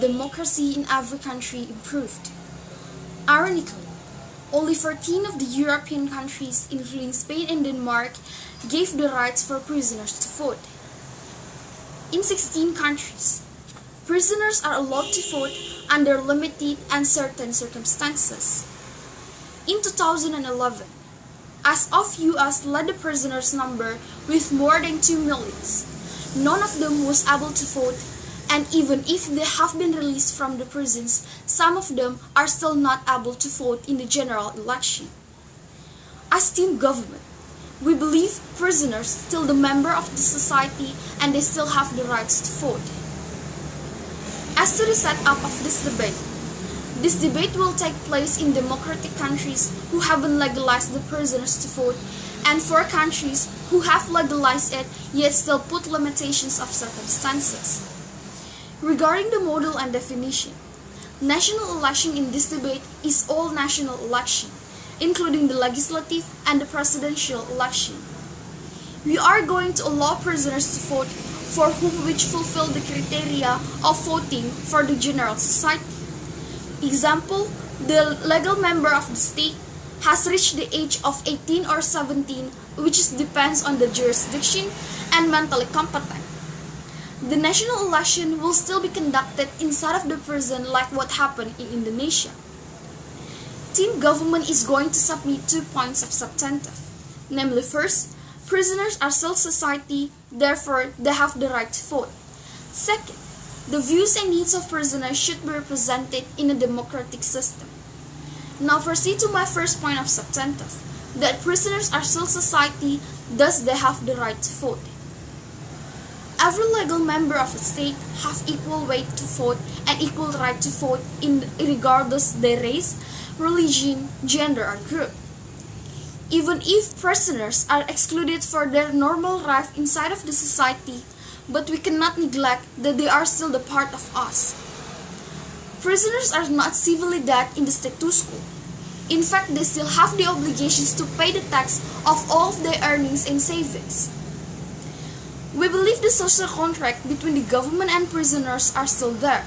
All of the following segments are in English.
Democracy in every country improved. Ironically, only 14 of the European countries, including Spain and Denmark, gave the rights for prisoners to vote. In 16 countries, prisoners are allowed to vote under limited and certain circumstances. In 2011, as of US led the prisoners number with more than 2 million, none of them was able to vote, and even if they have been released from the prisons, some of them are still not able to vote in the general election. As team government, we believe prisoners still the member of the society and they still have the rights to vote. As to the setup of this debate will take place in democratic countries who haven't legalized the prisoners to vote, and 4 countries who have legalized it yet still put limitations of circumstances. Regarding the model and definition, national election in this debate is all national election, including the legislative and the presidential election. We are going to allow prisoners to vote for whom which fulfill the criteria of voting for the general society. Example, the legal member of the state has reached the age of 18 or 17, which depends on the jurisdiction, and mentally competent. The national election will still be conducted inside of the prison like what happened in Indonesia. Team government is going to submit 2 points of substantive. Namely, first, prisoners are still society, therefore they have the right to vote. Second, the views and needs of prisoners should be represented in a democratic system. Now proceed to my first point of substantive, that prisoners are still society, thus they have the right to vote. Every legal member of a state have equal weight to vote and equal right to vote regardless their race, religion, gender, or group. Even if prisoners are excluded for their normal life inside of the society, but we cannot neglect that they are still the part of us. Prisoners are not civilly dead in the status quo. In fact, they still have the obligations to pay the tax of all of their earnings and savings. We believe the social contract between the government and prisoners are still there.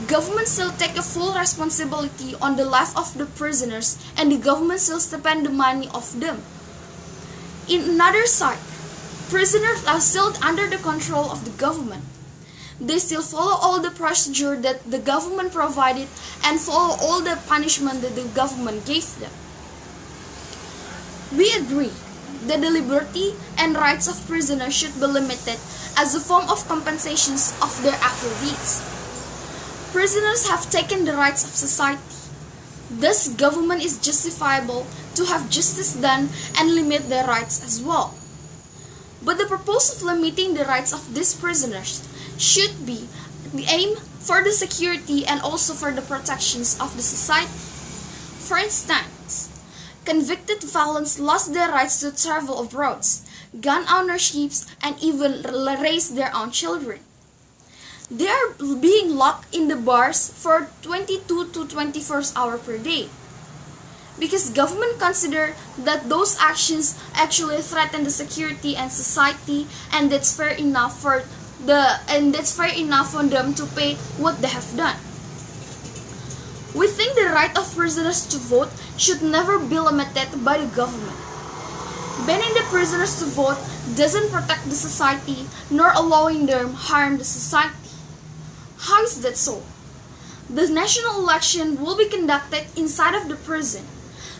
Government still take a full responsibility on the life of the prisoners, and the government still spend the money of them. In another side, prisoners are still under the control of the government. They still follow all the procedure that the government provided and follow all the punishment that the government gave them. We agree that the liberty and rights of prisoners should be limited as a form of compensations of their evil deeds. Prisoners have taken the rights of society. Thus, government is justifiable to have justice done and limit their rights as well. But the purpose of limiting the rights of these prisoners should be the aim for the security and also for the protections of the society. For instance, convicted felons lost their rights to travel abroad, gun ownerships, and even raise their own children. They are being locked in the bars for 22 to 24 hours per day, because government consider that those actions actually threaten the security and society, and that's fair enough for them to pay what they have done. We think the right of prisoners to vote should never be limited by the government. Banning the prisoners to vote doesn't protect the society, nor allowing them harm the society. How is that so? The national election will be conducted inside of the prison.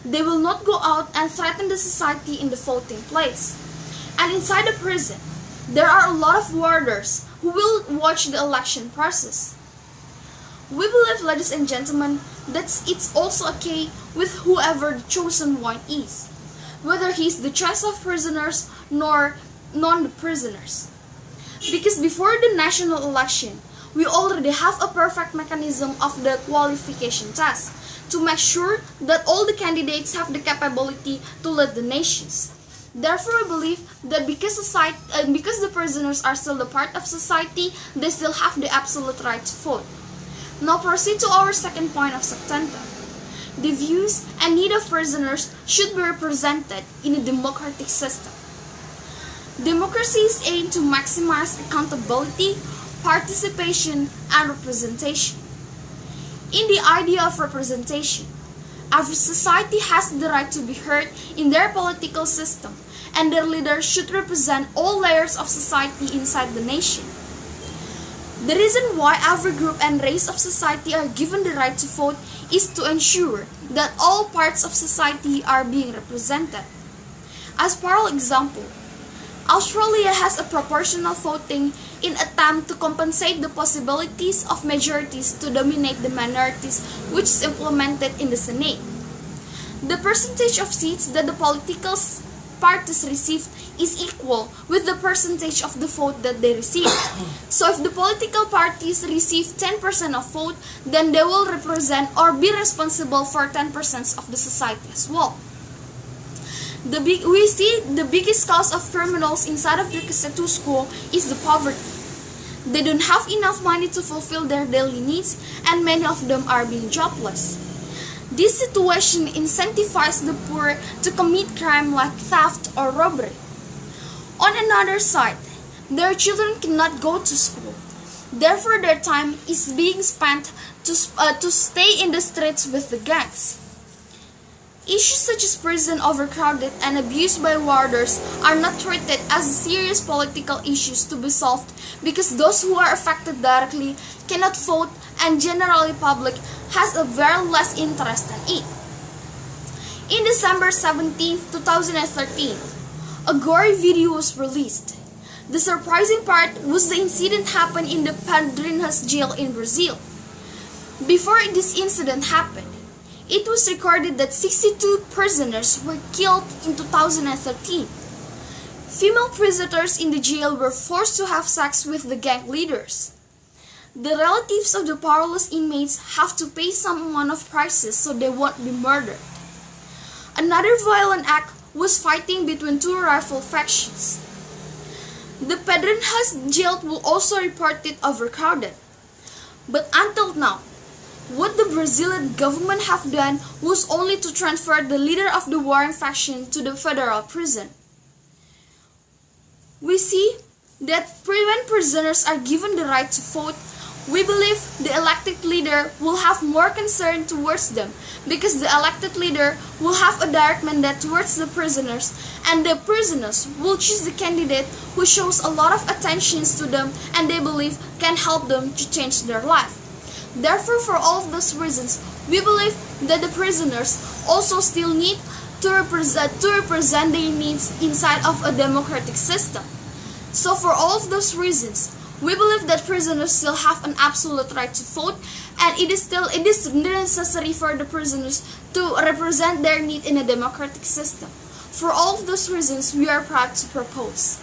They will not go out and threaten the society in the voting place. And inside the prison, there are a lot of warders who will watch the election process. We believe, ladies and gentlemen, that it's also okay with whoever the chosen one is, whether he's the choice of prisoners nor non-prisoners. Because before the national election, we already have a perfect mechanism of the qualification test to make sure that all the candidates have the capability to lead the nations. Therefore, we believe that because the prisoners are still the part of society, they still have the absolute right to vote. Now proceed to our second point of substantive. The views and need of prisoners should be represented in a democratic system. Democracy is aimed to maximize accountability, participation, and representation. In the idea of representation, every society has the right to be heard in their political system, and their leaders should represent all layers of society inside the nation. The reason why every group and race of society are given the right to vote is to ensure that all parts of society are being represented. As for example, Australia has a proportional voting in attempt to compensate the possibilities of majorities to dominate the minorities, which is implemented in the Senate. The percentage of seats that the political parties received is equal with the percentage of the vote that they received. So if the political parties receive 10% of vote, then they will represent or be responsible for 10% of the society as well. We see the biggest cause of criminals inside of the status quo is the poverty. They don't have enough money to fulfill their daily needs, and many of them are being jobless. This situation incentivizes the poor to commit crime like theft or robbery. On another side, their children cannot go to school. Therefore, their time is being spent to stay in the streets with the gangs. Issues such as prison overcrowded and abuse by warders are not treated as serious political issues to be solved because those who are affected directly cannot vote, and generally public has a very less interest in it. In December 17, 2013, a gory video was released. The surprising part was the incident happened in the Pedrinhas jail in Brazil. Before this incident happened, it was recorded that 62 prisoners were killed in 2013. Female prisoners in the jail were forced to have sex with the gang leaders. The relatives of the powerless inmates have to pay some amount of prices so they won't be murdered. Another violent act was fighting between two rival factions. The Pedrinhas jail will also report it overcrowded. But until now, what the Brazilian government have done was only to transfer the leader of the warring faction to the federal prison. We see that when prisoners are given the right to vote, we believe the elected leader will have more concern towards them because the elected leader will have a direct mandate towards the prisoners, and the prisoners will choose the candidate who shows a lot of attention to them and they believe can help them to change their life. Therefore, for all of those reasons, we believe that the prisoners also still need to represent their needs inside of a democratic system. So for all of those reasons, we believe that prisoners still have an absolute right to vote, and it is necessary for the prisoners to represent their need in a democratic system. For all of those reasons, we are proud to propose.